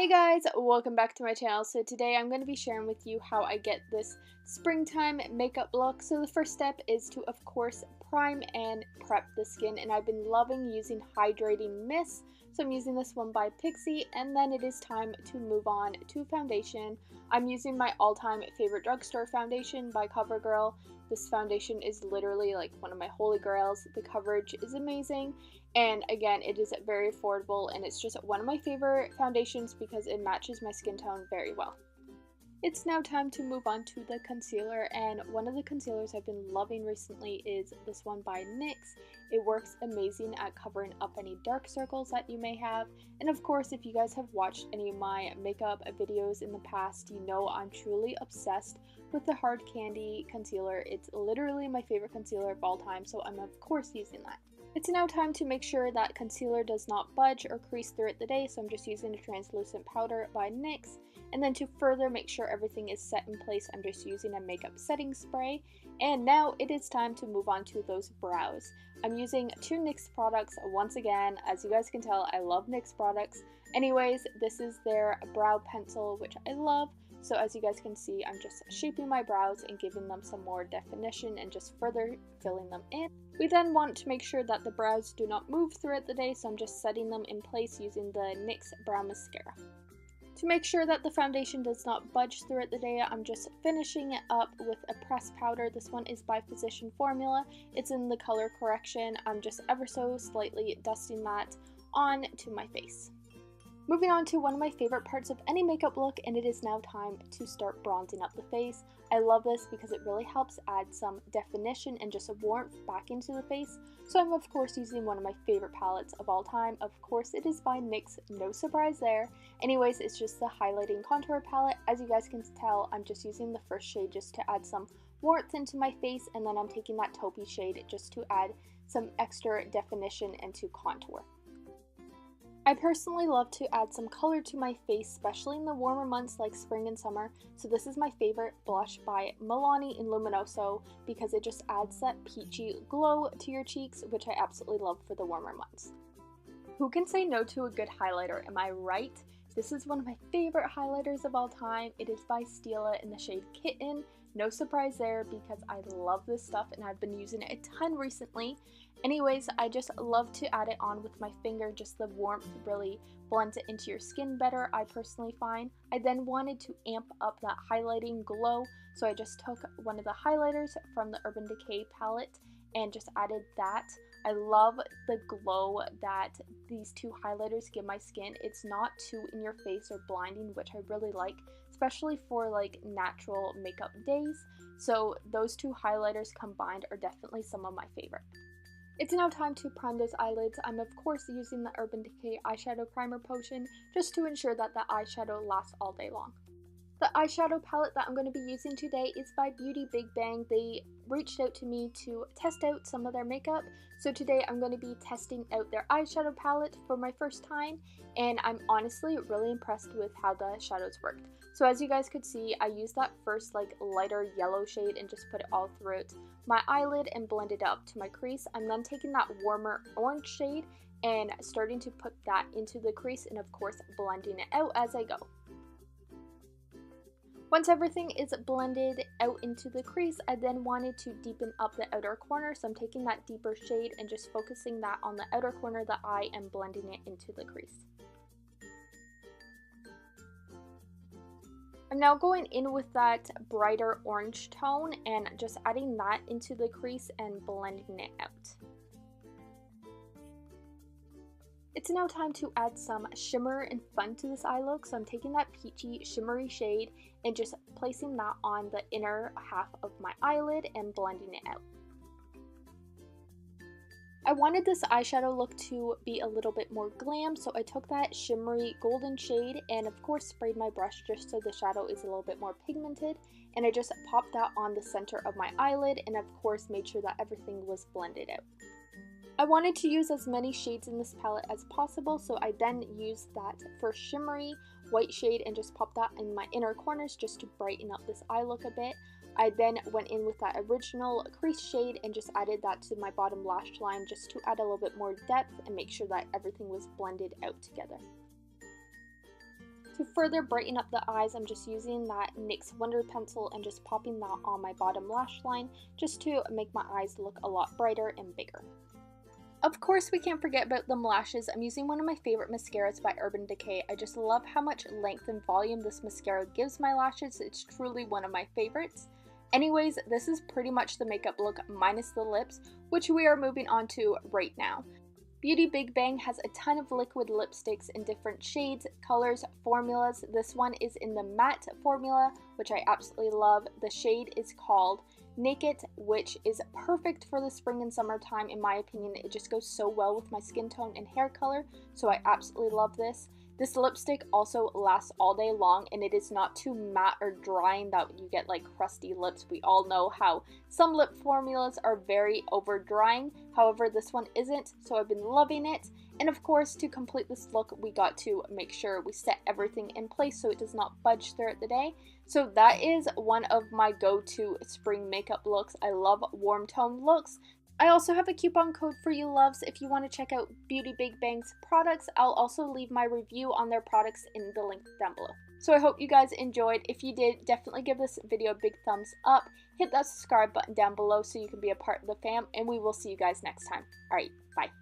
Hey guys, welcome back to my channel. So today I'm going to be sharing with you how I get this springtime makeup look. So the first step is to, of course, prime and prep the skin, and I've been loving using hydrating mist. So I'm using this one by Pixi, and then it is time to move on to foundation. I'm using my all-time favorite drugstore foundation by CoverGirl. This foundation is literally like one of my holy grails. The coverage is amazing, and again, it is very affordable, and it's just one of my favorite foundations because it matches my skin tone very well. It's now time to move on to the concealer, and one of the concealers I've been loving recently is this one by NYX. It works amazing at covering up any dark circles that you may have, and of course, if you guys have watched any of my makeup videos in the past, you know I'm truly obsessed with the Hard Candy concealer. It's literally my favorite concealer of all time, so I'm of course using that. It's now time to make sure that concealer does not budge or crease throughout the day, so I'm just using a translucent powder by NYX. And then to further make sure everything is set in place, I'm just using a makeup setting spray. And now it is time to move on to those brows. I'm using two NYX products once again. As you guys can tell, I love NYX products. Anyways, this is their brow pencil, which I love. So as you guys can see, I'm just shaping my brows and giving them some more definition and just further filling them in. We then want to make sure that the brows do not move throughout the day, so I'm just setting them in place using the NYX Brow Mascara. To make sure that the foundation does not budge throughout the day, I'm just finishing it up with a pressed powder. This one is by Physician Formula. It's in the color correction. I'm just ever so slightly dusting that on to my face. Moving on to one of my favorite parts of any makeup look, and it is now time to start bronzing up the face. I love this because it really helps add some definition and just a warmth back into the face. So I'm of course using one of my favorite palettes of all time. Of course it is by NYX, no surprise there. Anyways, it's just the highlighting contour palette. As you guys can tell, I'm just using the first shade just to add some warmth into my face, and then I'm taking that taupey shade just to add some extra definition into contour. I personally love to add some color to my face, especially in the warmer months like spring and summer, so this is my favorite blush by Milani in Luminoso because it just adds that peachy glow to your cheeks, which I absolutely love for the warmer months. Who can say no to a good highlighter, am I right? This is one of my favorite highlighters of all time. It is by Stila in the shade Kitten. No surprise there because I love this stuff and I've been using it a ton recently. Anyways, I just love to add it on with my finger, just the warmth really blends it into your skin better, I personally find. I then wanted to amp up that highlighting glow, so I just took one of the highlighters from the Urban Decay palette and just added that. I love the glow that these two highlighters give my skin. It's not too in your face or blinding, which I really like, especially for like natural makeup days. So those two highlighters combined are definitely some of my favorite. It's now time to prime those eyelids. I'm of course using the Urban Decay eyeshadow primer potion just to ensure that the eyeshadow lasts all day long. The eyeshadow palette that I'm going to be using today is by Beauty BigBang. They reached out to me to test out some of their makeup, so today I'm going to be testing out their eyeshadow palette for my first time, and I'm honestly really impressed with how the shadows worked. So as you guys could see, I used that first like lighter yellow shade and just put it all throughout my eyelid and blended it up to my crease. I'm then taking that warmer orange shade and starting to put that into the crease and of course blending it out as I go. Once everything is blended out into the crease, I then wanted to deepen up the outer corner, so I'm taking that deeper shade and just focusing that on the outer corner of the eye and blending it into the crease. I'm now going in with that brighter orange tone and just adding that into the crease and blending it out. It's now time to add some shimmer and fun to this eye look, so I'm taking that peachy shimmery shade and just placing that on the inner half of my eyelid and blending it out. I wanted this eyeshadow look to be a little bit more glam, so I took that shimmery golden shade and of course sprayed my brush just so the shadow is a little bit more pigmented, and I just popped that on the center of my eyelid and of course made sure that everything was blended out. I wanted to use as many shades in this palette as possible, so I then used that first shimmery white shade and just popped that in my inner corners just to brighten up this eye look a bit. I then went in with that original crease shade and just added that to my bottom lash line just to add a little bit more depth and make sure that everything was blended out together. To further brighten up the eyes, I'm just using that NYX Wonder Pencil and just popping that on my bottom lash line just to make my eyes look a lot brighter and bigger. Of course, we can't forget about them lashes. I'm using one of my favorite mascaras by Urban Decay. I just love how much length and volume this mascara gives my lashes. It's truly one of my favorites. Anyways, this is pretty much the makeup look minus the lips, which we are moving on to right now. Beauty Big Bang has a ton of liquid lipsticks in different shades, colors, formulas. This one is in the matte formula, which I absolutely love. The shade is called Naked, which is perfect for the spring and summertime in my opinion. It just goes so well with my skin tone and hair color, so I absolutely love this. This lipstick also lasts all day long, and it is not too matte or drying that you get like crusty lips. We all know how some lip formulas are very over drying, however this one isn't, so I've been loving it. And of course, to complete this look, we got to make sure we set everything in place so it does not budge throughout the day. So that is one of my go-to spring makeup looks. I love warm tone looks. I also have a coupon code for you loves if you want to check out Beauty Big Bang's products. I'll also leave my review on their products in the link down below. So I hope you guys enjoyed. If you did, definitely give this video a big thumbs up. Hit that subscribe button down below so you can be a part of the fam, and we will see you guys next time. Alright, bye.